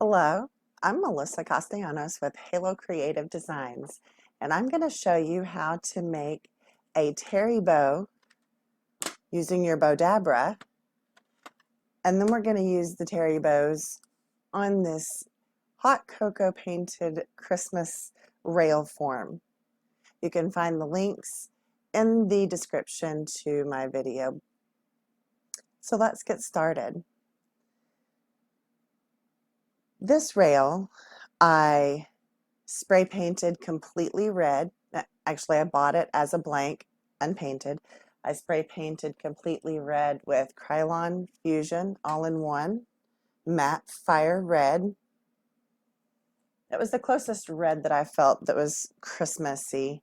Hello, I'm Melissa Castellanos with Halo Creative Designs, and I'm going to show you how to make a Terri Bow using your Bowdabra, and then we're going to use the Terri Bows on this hot cocoa painted Christmas rail form. You can find the links in the description to my video. So let's get started. This rail I spray painted completely red. Actually, I bought it as a blank, unpainted. I spray painted completely red with Krylon Fusion all-in-one matte fire red. It was the closest red that I felt that was Christmassy.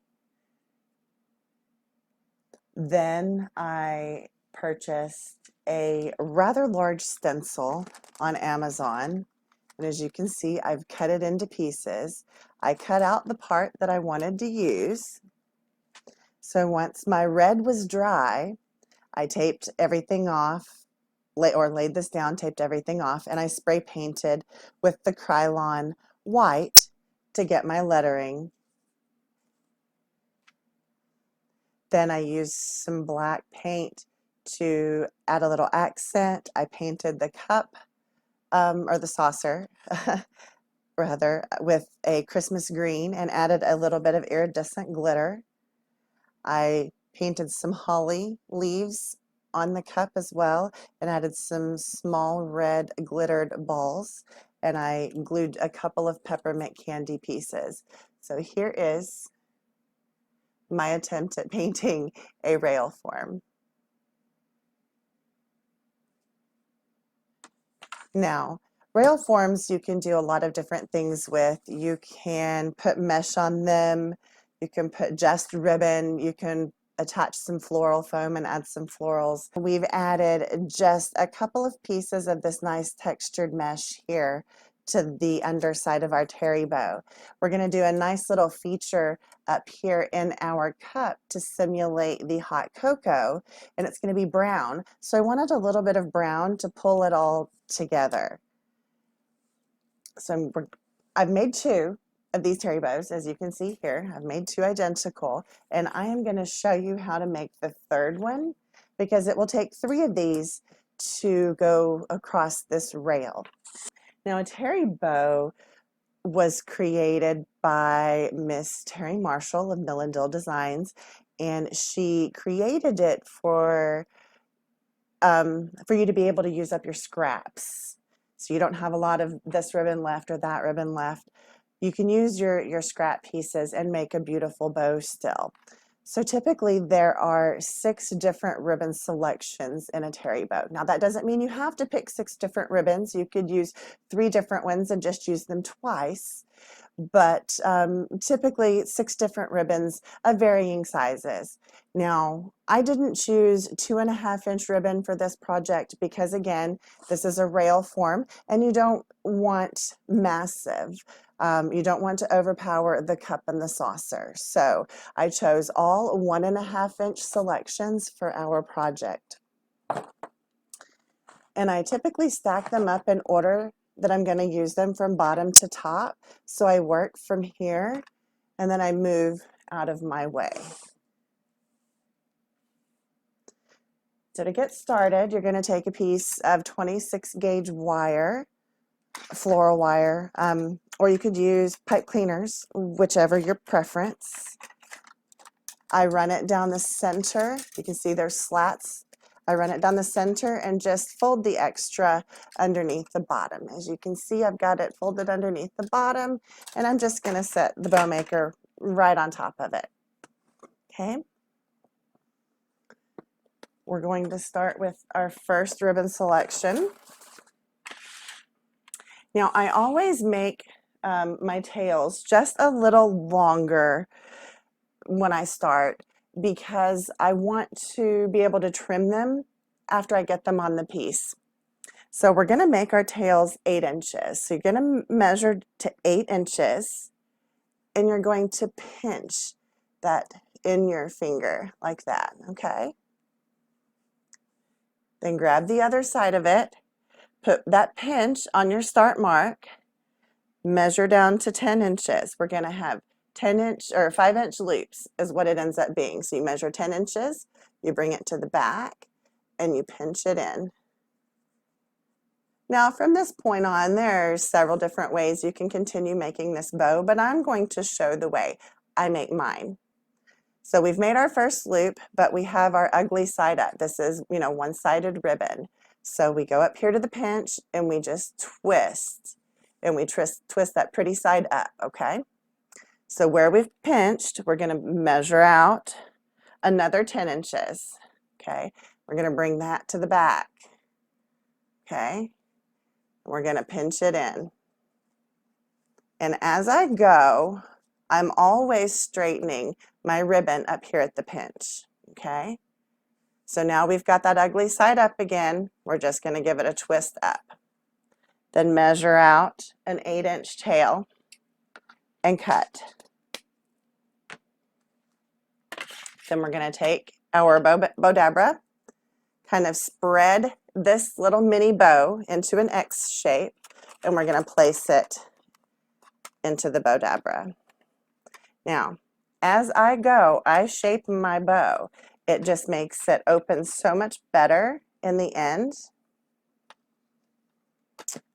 Then I purchased a rather large stencil on Amazon. And as you can see, I've cut it into pieces. I cut out the part that I wanted to use. So once my red was dry, I taped everything off, laid this down, taped everything off, and I spray painted with the Krylon white to get my lettering. Then I used some black paint to add a little accent. I painted the cup, or the saucer, rather, with a Christmas green and added a little bit of iridescent glitter. I painted some holly leaves on the cup as well and added some small red glittered balls, and I glued a couple of peppermint candy pieces. So here is my attempt at painting a rail form. Now, rail forms you can do a lot of different things with. You can put mesh on them, you can put just ribbon, you can attach some floral foam and add some florals. We've added just a couple of pieces of this nice textured mesh here to the underside of our Terri Bow. We're going to do a nice little feature up here in our cup to simulate the hot cocoa, and it's going to be brown. So I wanted a little bit of brown to pull it all together. So I've made two of these Terri Bows, as you can see here. I've made two identical, and I am going to show you how to make the third one, because it will take three of these to go across this rail. Now, a Terri Bow was created by Miss Terry Marshall of Mill and Dill Designs, and she created it for you to be able to use up your scraps. So you don't have a lot of this ribbon left or that ribbon left. You can use your scrap pieces and make a beautiful bow still. So typically there are 6 different ribbon selections in a Terri Bow. Now that doesn't mean you have to pick 6 different ribbons. You could use 3 different ones and just use them twice. But typically 6 different ribbons of varying sizes. Now, I didn't choose 2.5-inch ribbon for this project because, again, this is a rail form and you don't want massive. You don't want to overpower the cup and the saucer. So I chose all 1.5-inch selections for our project. And I typically stack them up in order that I'm going to use them from bottom to top. So I work from here and then I move out of my way. So to get started, you're going to take a piece of 26 gauge wire, floral wire, or you could use pipe cleaners, whichever your preference. I run it down the center. You can see there's slats. I run it down the center and just fold the extra underneath the bottom. As you can see, I've got it folded underneath the bottom, and I'm just going to set the bow maker right on top of it. Okay. We're going to start with our first ribbon selection. Now, I always make my tails just a little longer when I start, because I want to be able to trim them after I get them on the piece. So we're going to make our tails 8 inches. So you're going to measure to 8 inches and you're going to pinch that in your finger like that, okay? Then grab the other side of it, put that pinch on your start mark, measure down to 10 inches. We're going to have 10-inch or 5-inch loops is what it ends up being. So you measure 10 inches, you bring it to the back, and you pinch it in. Now from this point on, there's several different ways you can continue making this bow, but I'm going to show the way I make mine. So we've made our first loop, but we have our ugly side up. This is, one-sided ribbon. So we go up here to the pinch and we just twist, and we twist that pretty side up, okay? So where we've pinched, we're going to measure out another 10 inches, okay? We're going to bring that to the back, okay? We're going to pinch it in. And as I go, I'm always straightening my ribbon up here at the pinch, okay? So now we've got that ugly side up again. We're just going to give it a twist up. Then measure out an 8-inch tail and cut. Then we're going to take our Bowdabra, kind of spread this little mini bow into an X shape, and we're going to place it into the Bowdabra. Now, as I go, I shape my bow. It just makes it open so much better in the end.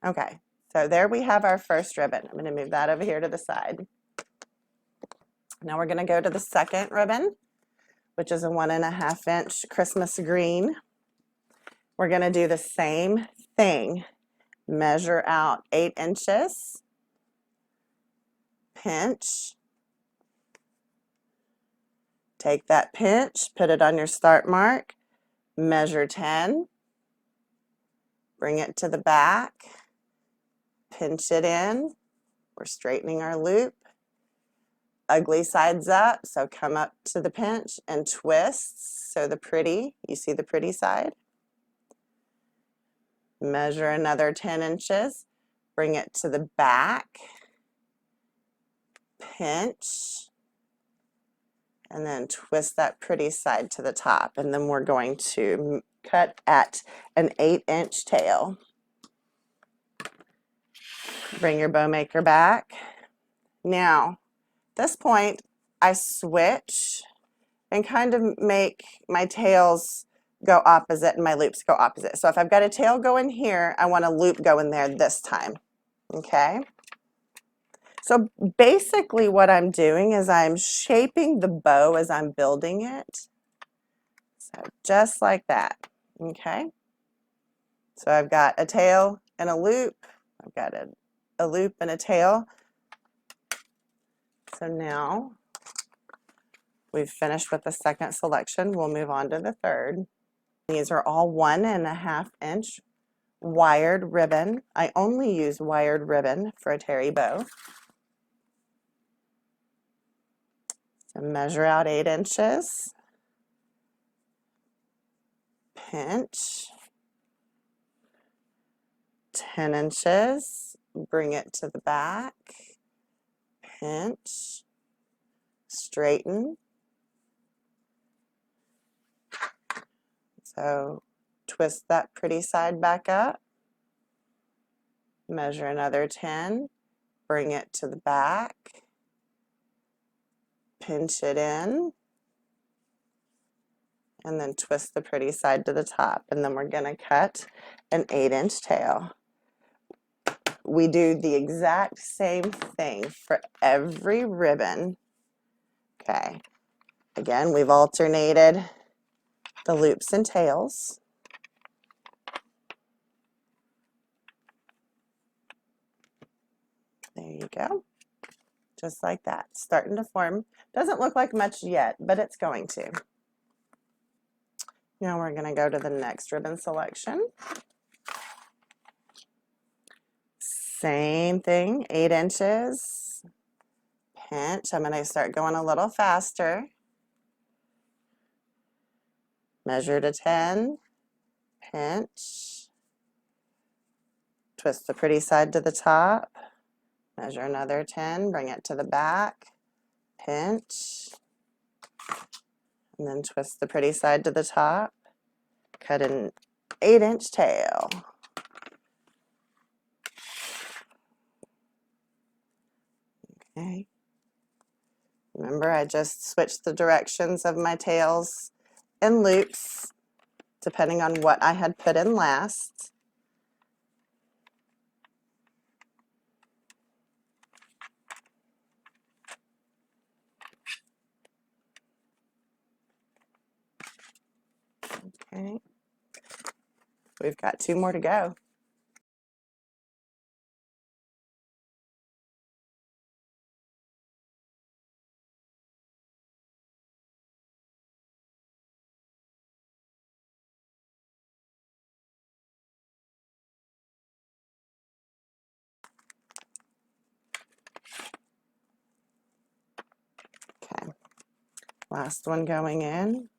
Okay, so there we have our first ribbon. I'm going to move that over here to the side. Now we're going to go to the second ribbon, which is a 1.5-inch Christmas green. We're going to do the same thing. Measure out 8 inches, pinch, take that pinch, put it on your start mark, measure 10, bring it to the back, pinch it in. We're straightening our loop. Ugly sides up, so come up to the pinch and twist. So you see the pretty side. Measure another 10 inches, bring it to the back, pinch, and then twist that pretty side to the top. And then we're going to cut at an 8-inch tail. Bring your bowmaker back. Now, at this point, I switch and kind of make my tails go opposite and my loops go opposite. So if I've got a tail going here, I want a loop going there this time, okay? So basically what I'm doing is I'm shaping the bow as I'm building it. So just like that, okay? So I've got a tail and a loop. I've got a loop and a tail. So now we've finished with the second selection. We'll move on to the third. These are all 1.5-inch wired ribbon. I only use wired ribbon for a Terri Bow. So measure out 8 inches, pinch, 10 inches, bring it to the back, pinch, straighten. So twist that pretty side back up, measure another 10, bring it to the back, pinch it in, and then twist the pretty side to the top. And then we're going to cut an 8-inch tail. We do the exact same thing for every ribbon. Okay, again, we've alternated the loops and tails. There you go. Just like that. Starting to form. Doesn't look like much yet, but it's going to. Now we're going to go to the next ribbon selection. Same thing, 8 inches, pinch. I'm going to start going a little faster. Measure to 10, pinch, twist the pretty side to the top, measure another 10, bring it to the back, pinch, and then twist the pretty side to the top, cut an 8-inch tail. Okay. Remember, I just switched the directions of my tails and loops depending on what I had put in last. Okay. We've got 2 more to go. Okay. Last one going in.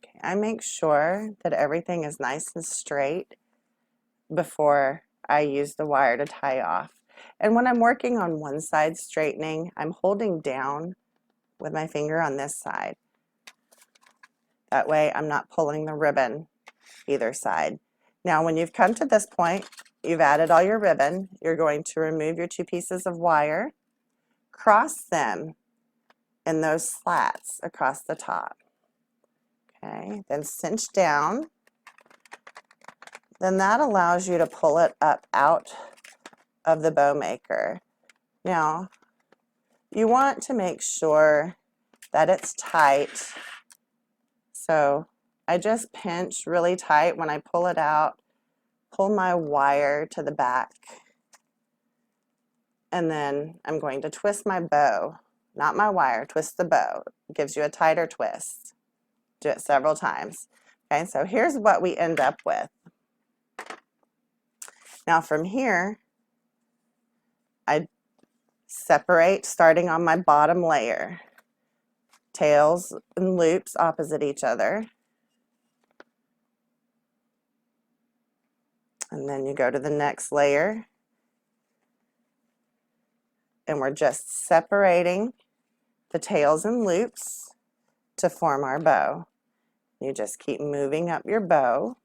Okay. I make sure that everything is nice and straight before I use the wire to tie off. And when I'm working on one side straightening, I'm holding down with my finger on this side. That way I'm not pulling the ribbon either side. Now when you've come to this point, you've added all your ribbon, you're going to remove your 2 pieces of wire, cross them in those slats across the top. Okay, then cinch down. Then that allows you to pull it up out of the bow maker. Now, you want to make sure that it's tight. So I just pinch really tight when I pull it out, pull my wire to the back, and then I'm going to twist my bow, not my wire, twist the bow. It gives you a tighter twist. Do it several times. Okay, so here's what we end up with. Now from here, I separate starting on my bottom layer. Tails and loops opposite each other. And then you go to the next layer. And we're just separating the tails and loops to form our bow. You just keep moving up your bow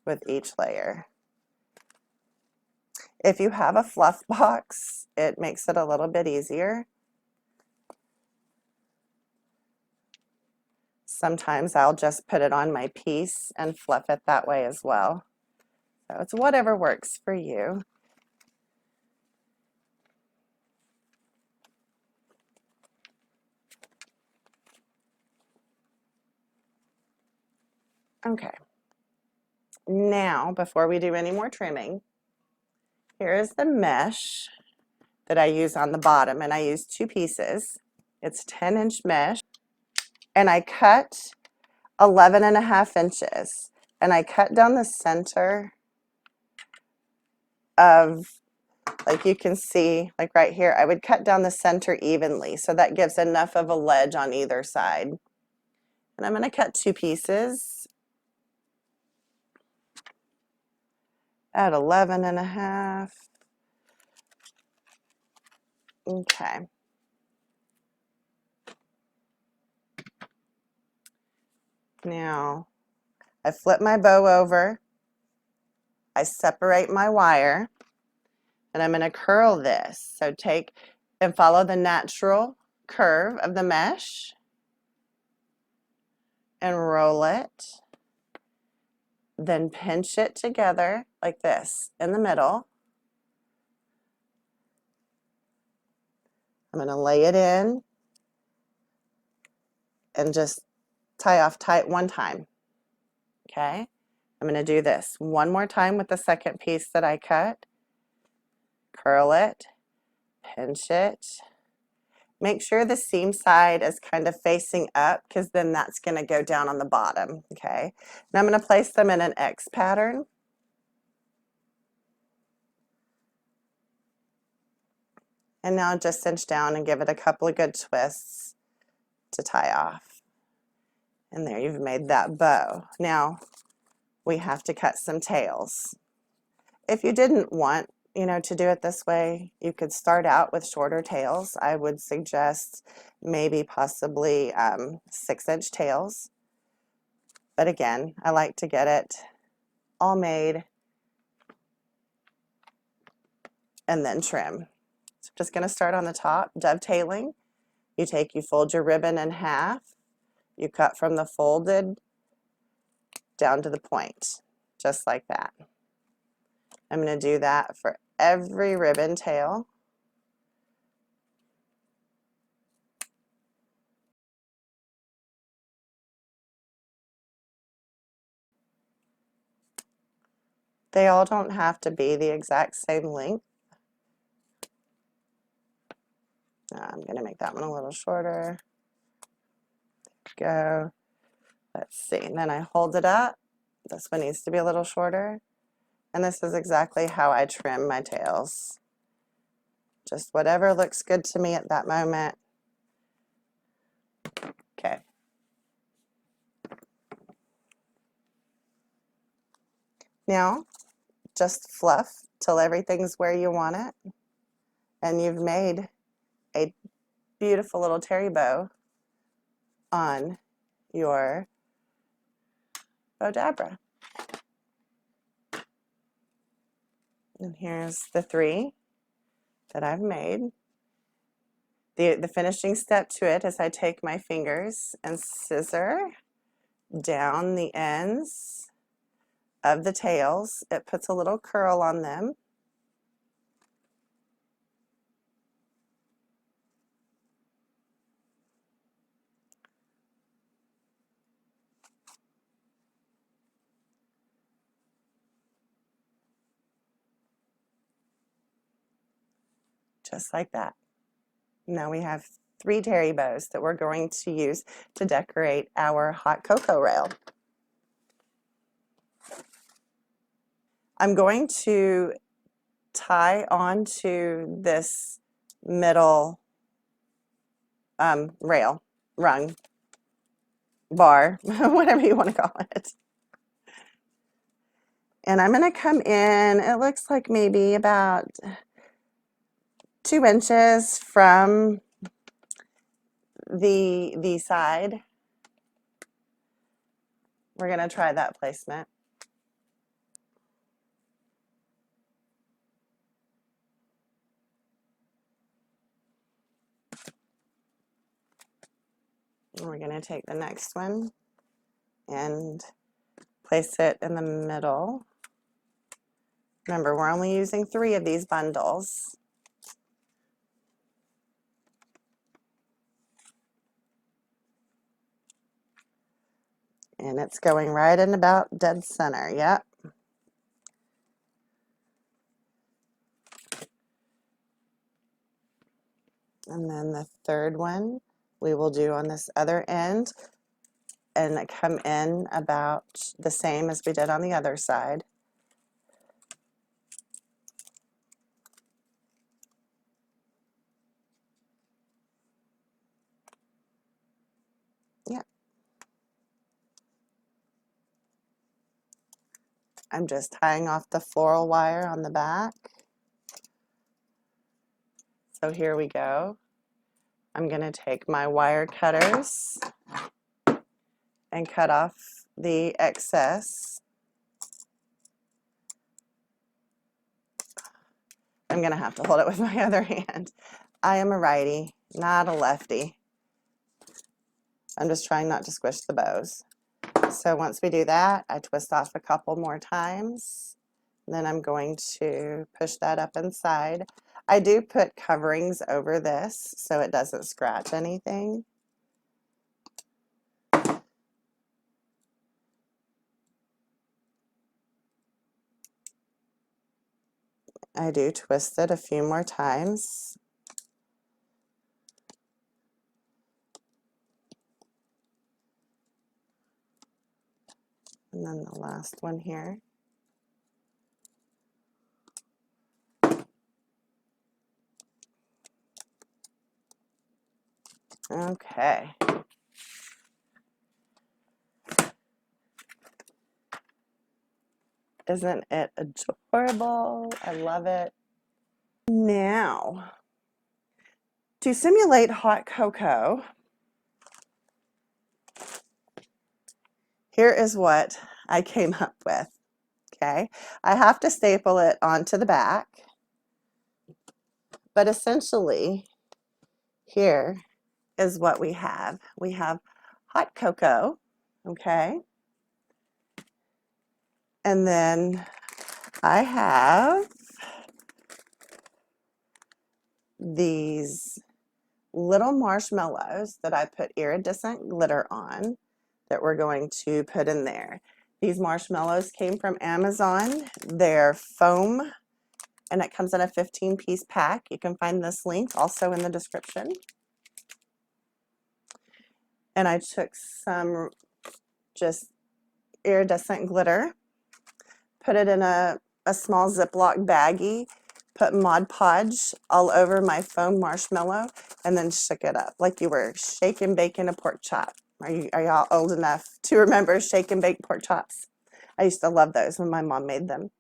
with each layer. If you have a fluff box, it makes it a little bit easier. Sometimes I'll just put it on my piece and fluff it that way as well. So it's whatever works for you. Okay. Now, before we do any more trimming, here is the mesh that I use on the bottom, and I use 2 pieces. It's 10-inch mesh, and I cut 11.5 inches, and I cut down the center of, like you can see, like right here, I would cut down the center evenly, so that gives enough of a ledge on either side. And I'm going to cut 2 pieces at 11.5. Okay. Now, I flip my bow over, I separate my wire, and I'm going to curl this. So take and follow the natural curve of the mesh and roll it. Then pinch it together like this in the middle. I'm going to lay it in and just tie off tight one time. Okay? I'm going to do this one more time with the second piece that I cut. Curl it, pinch it. Make sure the seam side is kind of facing up, because then that's going to go down on the bottom. Okay? Now I'm going to place them in an X pattern. And now just cinch down and give it a couple of good twists to tie off. And there, you've made that bow. Now we have to cut some tails. If you didn't want, you know, to do it this way. You could start out with shorter tails. I would suggest maybe possibly 6-inch tails. But again, I like to get it all made and then trim. So I'm just going to start on the top, dovetailing. You fold your ribbon in half. You cut from the folded down to the point, just like that. I'm going to do that for every ribbon tail. They all don't have to be the exact same length. I'm going to make that one a little shorter. There we go. Let's see. And then I hold it up. This one needs to be a little shorter. And this is exactly how I trim my tails. Just whatever looks good to me at that moment. Okay. Now, just fluff till everything's where you want it. And you've made a beautiful little Terri Bow on your Bowdabra. And here's the 3 that I've made. The finishing step to it is I take my fingers and scissor down the ends of the tails. It puts a little curl on them. Just like that. Now we have 3 Terri Bows that we're going to use to decorate our hot cocoa rail. I'm going to tie onto this middle rail, rung, bar, whatever you want to call it. And I'm going to come in, it looks like maybe about 2 inches from the side. We're going to try that placement. And we're going to take the next one and place it in the middle. Remember, we're only using 3 of these bundles. And it's going right in about dead center, yep. And then the 3rd one we will do on this other end and come in about the same as we did on the other side. Yeah. I'm just tying off the floral wire on the back. So here we go. I'm going to take my wire cutters and cut off the excess. I'm going to have to hold it with my other hand. I am a righty, not a lefty. I'm just trying not to squish the bows. So once we do that, I twist off a couple more times. Then I'm going to push that up inside. I do put coverings over this so it doesn't scratch anything. I do twist it a few more times. And then the last one here. Okay. Isn't it adorable? I love it. Now, to simulate hot cocoa, here is what I came up with. Okay, I have to staple it onto the back, but essentially here is what we have. We have hot cocoa, okay, and then I have these little marshmallows that I put iridescent glitter on that we're going to put in there. These marshmallows came from Amazon. They're foam and it comes in a 15-piece pack. You can find this link also in the description. And I took some just iridescent glitter, put it in a small Ziploc baggie, put Mod Podge all over my foam marshmallow, and then shook it up like you were shake and baking a pork chop. Are y'all old enough to remember shake and bake pork chops? I used to love those when my mom made them.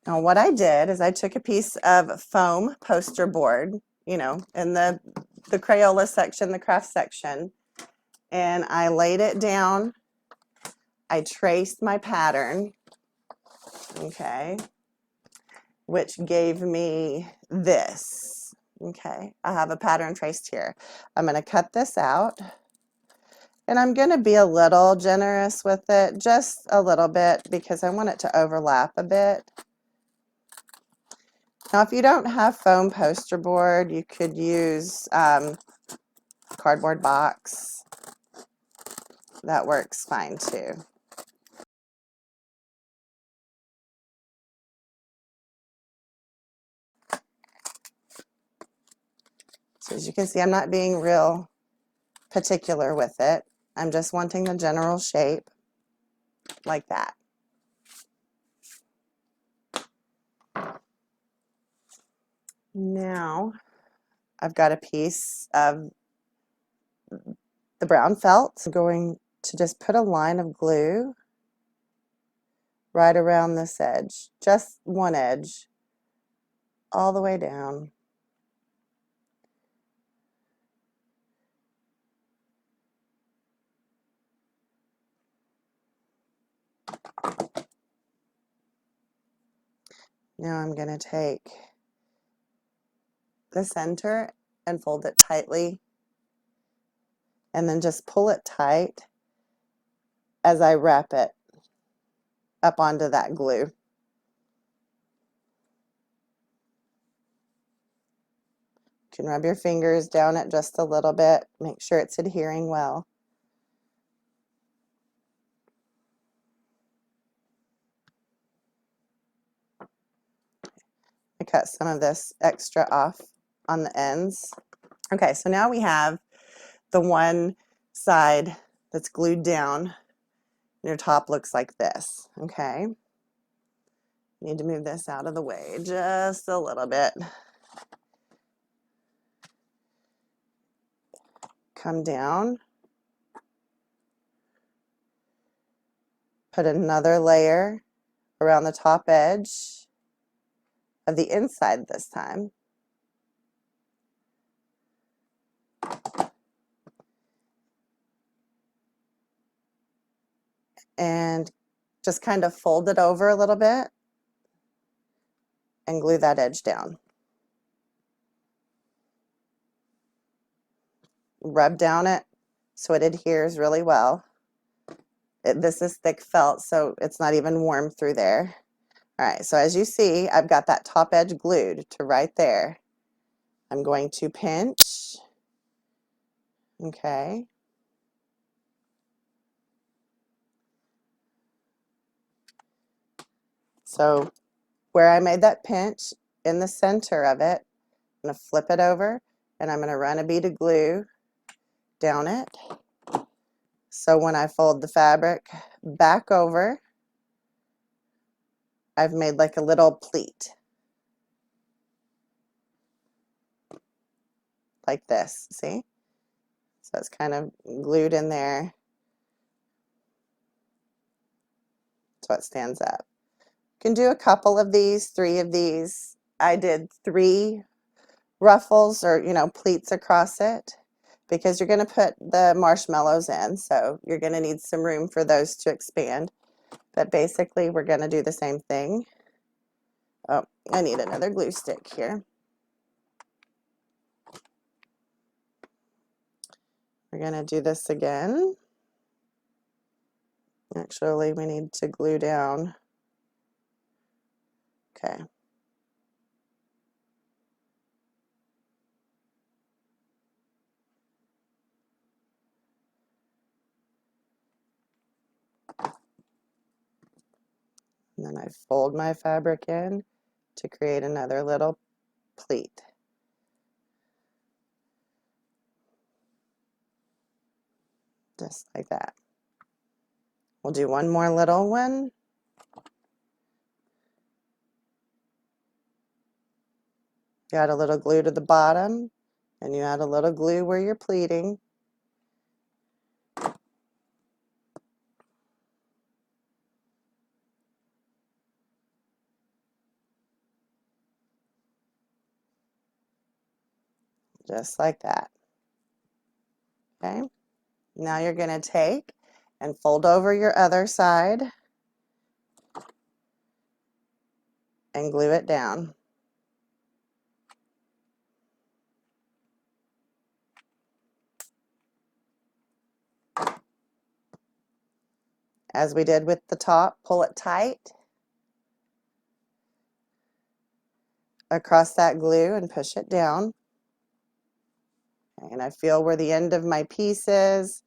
Now what I did is I took a piece of foam poster board, you know, in the Crayola section, the craft section, and I laid it down. I traced my pattern, okay, which gave me this. Okay, I have a pattern traced here. I'm going to cut this out, and I'm going to be a little generous with it, just a little bit, because I want it to overlap a bit. Now, if you don't have foam poster board, you could use cardboard box. That works fine too. So as you can see, I'm not being real particular with it. I'm just wanting the general shape like that. Now I've got a piece of the brown felt. I'm going to just put a line of glue right around this edge, just one edge, all the way down. Now I'm going to take the center and fold it tightly, and then just pull it tight as I wrap it up onto that glue. You can rub your fingers down it just a little bit, make sure it's adhering well. I cut some of this extra off on the ends. Okay, so now we have the one side that's glued down. Your top looks like this, okay? Need to move this out of the way just a little bit. Come down. Put another layer around the top edge of the inside this time. And just kind of fold it over a little bit and glue that edge down. Rub down it so it adheres really well. This is thick felt, so it's not even warm through there. All right, so as you see, I've got that top edge glued to right there. I'm going to pinch, okay. So where I made that pinch, in the center of it, I'm going to flip it over, and I'm going to run a bead of glue down it. So when I fold the fabric back over, I've made like a little pleat. Like this, see? So it's kind of glued in there so it stands up. You can do a couple of these, 3 of these. I did 3 ruffles or, you know, pleats across it because you're going to put the marshmallows in. So you're going to need some room for those to expand. But basically, we're going to do the same thing. Oh, I need another glue stick here. We're going to do this again. Actually, we need to glue down. Okay. And then I fold my fabric in to create another little pleat. Just like that. We'll do one more little one. You add a little glue to the bottom, and you add a little glue where you're pleating. Just like that. Okay, now you're going to take and fold over your other side and glue it down. As we did with the top, pull it tight across that glue and push it down. And I feel where the end of my piece is.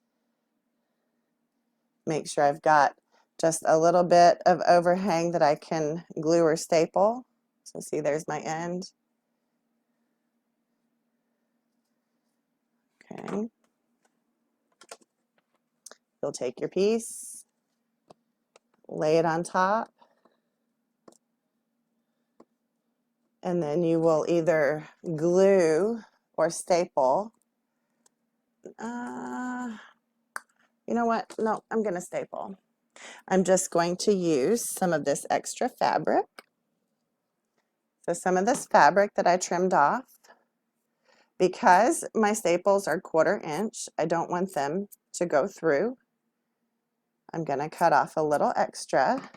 Make sure I've got just a little bit of overhang that I can glue or staple. So see, there's my end. Okay. You'll take your piece, lay it on top, and then you will either glue or staple. You know what? No, I'm going to staple. I'm just going to use some of this extra fabric. So some of this fabric that I trimmed off, because my staples are 1/4 inch, I don't want them to go through. I'm going to cut off a little extra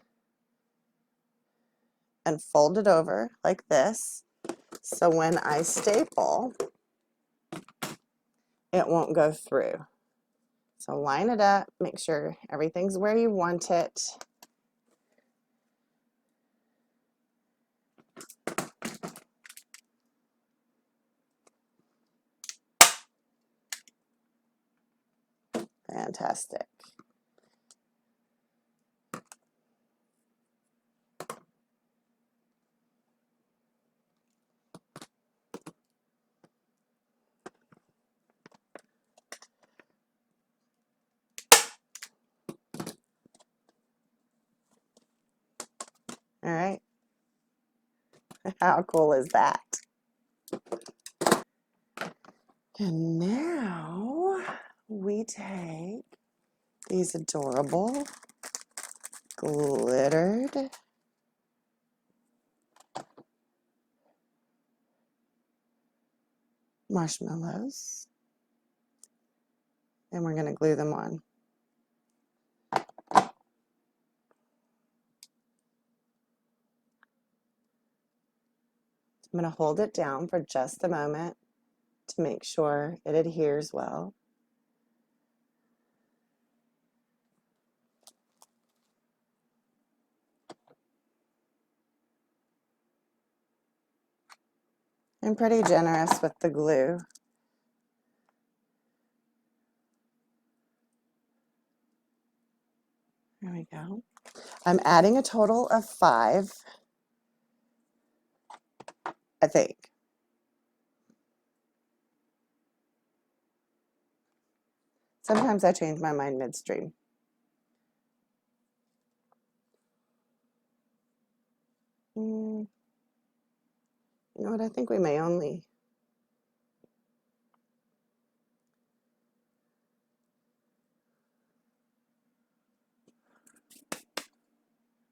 and fold it over like this. So when I staple, it won't go through. So line it up, make sure everything's where you want it. Fantastic. All right. How cool is that? And now we take these adorable glittered marshmallows and we're going to glue them on. I'm going to hold it down for just a moment to make sure it adheres well. I'm pretty generous with the glue. There we go. I'm adding a total of 5, I think. Sometimes I change my mind midstream. You know what? I think we may only.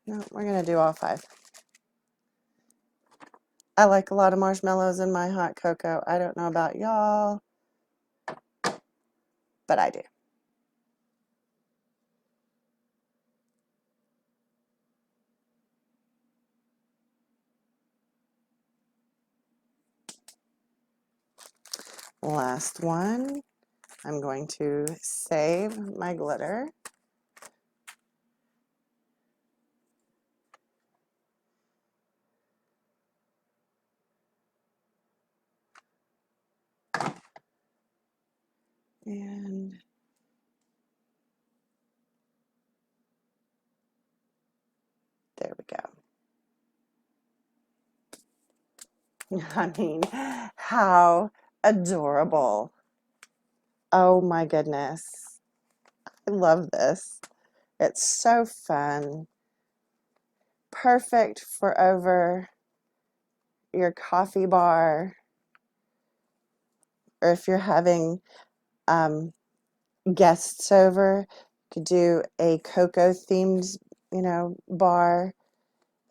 No, we're going to do all 5. I like a lot of marshmallows in my hot cocoa. I don't know about y'all, but I do. Last one. I'm going to save my glitter. And there we go. I mean, how adorable. Oh my goodness. I love this. It's so fun. Perfect for over your coffee bar, or if you're having guests over, you could do a cocoa themed, bar,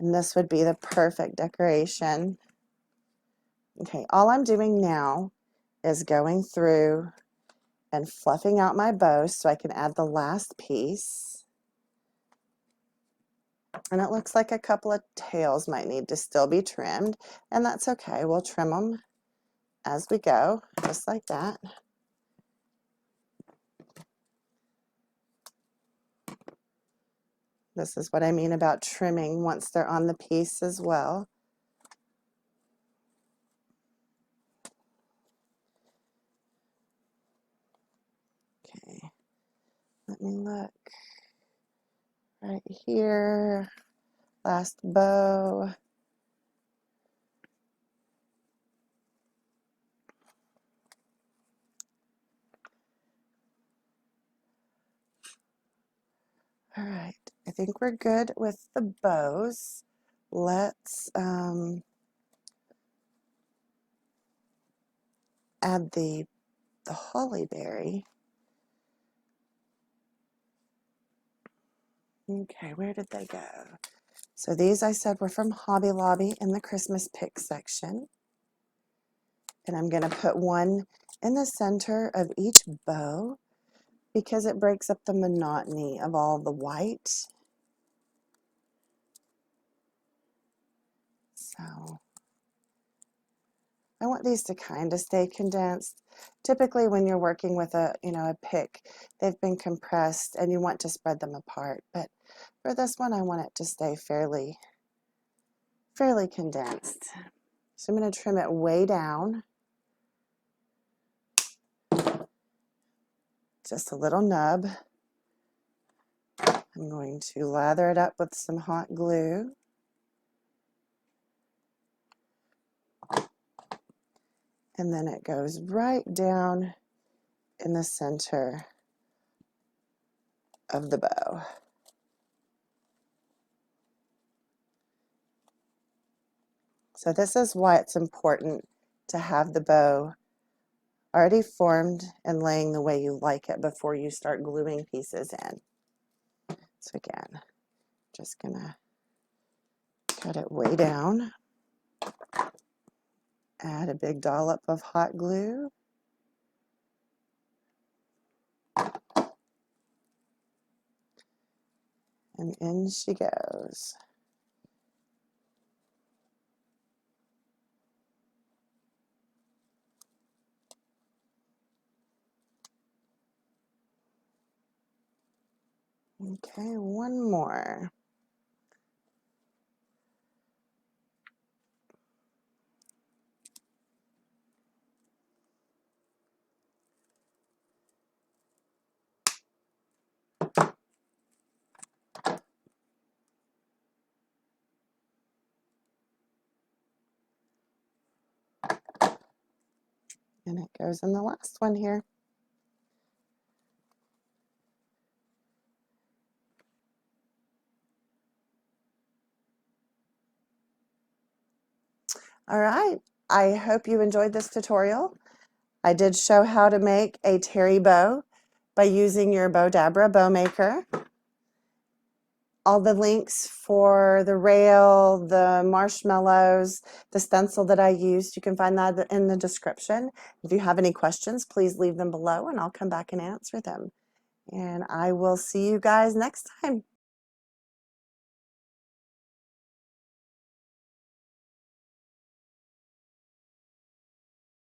and this would be the perfect decoration. Okay, all I'm doing now is going through and fluffing out my bow so I can add the last piece. And it looks like a couple of tails might need to still be trimmed, and that's okay. We'll trim them as we go, just like that. This is what I mean about trimming once they're on the piece as well. Okay, let me look right here. Last bow. All right, I think we're good with the bows. Let's add the holly berry. Okay, where did they go? So these I said were from Hobby Lobby in the Christmas pick section. And I'm going to put one in the center of each bow because it breaks up the monotony of all the white. So I want these to kind of stay condensed. Typically when you're working with a pick, they've been compressed and you want to spread them apart. But for this one, I want it to stay fairly condensed. So I'm going to trim it way down. Just a little nub. I'm going to lather it up with some hot glue. And then it goes right down in the center of the bow. So this is why it's important to have the bow already formed and laying the way you like it before you start gluing pieces in. So again, just gonna cut it way down. Add a big dollop of hot glue. And in she goes. Okay, one more. And it goes in the last one here. All right, I hope you enjoyed this tutorial. I did show how to make a Terri Bow by using your Bowdabra bow maker. all the links for the rail, the marshmallows, the stencil that I used. You can find that in the description. If you have any questions, please leave them below and I'll come back and answer them. And I will see you guys next time.